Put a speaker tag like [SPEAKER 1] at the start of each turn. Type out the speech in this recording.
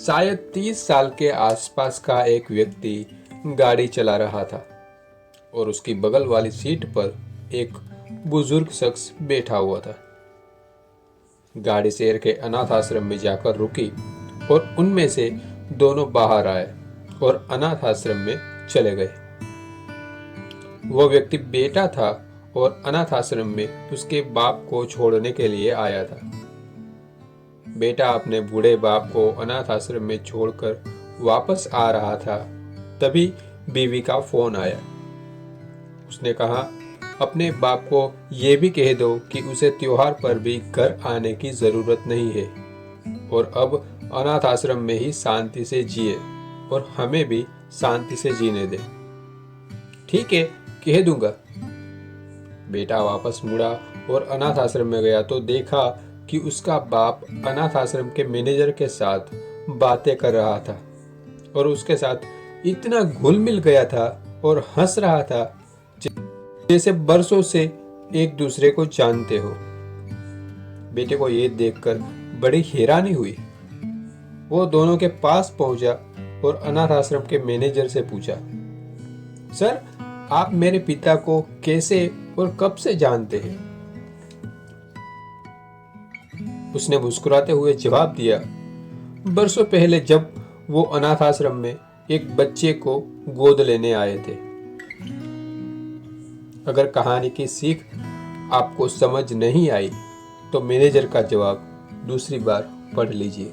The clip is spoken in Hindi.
[SPEAKER 1] शायद 30 साल के आसपास का एक व्यक्ति गाड़ी चला रहा था और उसकी बगल वाली सीट पर एक बुजुर्ग शख्स बैठा हुआ था। गाड़ी शहर के अनाथ आश्रम में जाकर रुकी और उनमें से दोनों बाहर आए और अनाथ आश्रम में चले गए। वो व्यक्ति बेटा था और अनाथ आश्रम में उसके बाप को छोड़ने के लिए आया था। बेटा अपने बूढ़े बाप को अनाथ आश्रम में छोड़कर वापस आ रहा था, तभी बीवी का फोन आया। उसने कहा, अपने बाप को ये भी कह दो कि उसे त्योहार पर भी घर आने की जरूरत नहीं है और अब अनाथ आश्रम में ही शांति से जिए और हमें भी शांति से जीने दे। ठीक है, कह दूंगा। बेटा वापस मुड़ा और अनाथ आश्रम में गया तो देखा कि उसका बाप अनाथ आश्रम के मैनेजर के साथ बातें कर रहा था और उसके साथ इतना घुल मिल गया था और हंस रहा था जैसे बरसों से एक दूसरे को जानते हो। बेटे को ये देखकर बड़ी हैरानी हुई। वो दोनों के पास पहुंचा और अनाथ आश्रम के मैनेजर से पूछा, सर, आप मेरे पिता को कैसे और कब से जानते हैं? उसने मुस्कुराते हुए जवाब दिया, बरसों पहले जब वो अनाथ आश्रम में एक बच्चे को गोद लेने आए थे। अगर कहानी की सीख आपको समझ नहीं आई तो मैनेजर का जवाब दूसरी बार पढ़ लीजिए।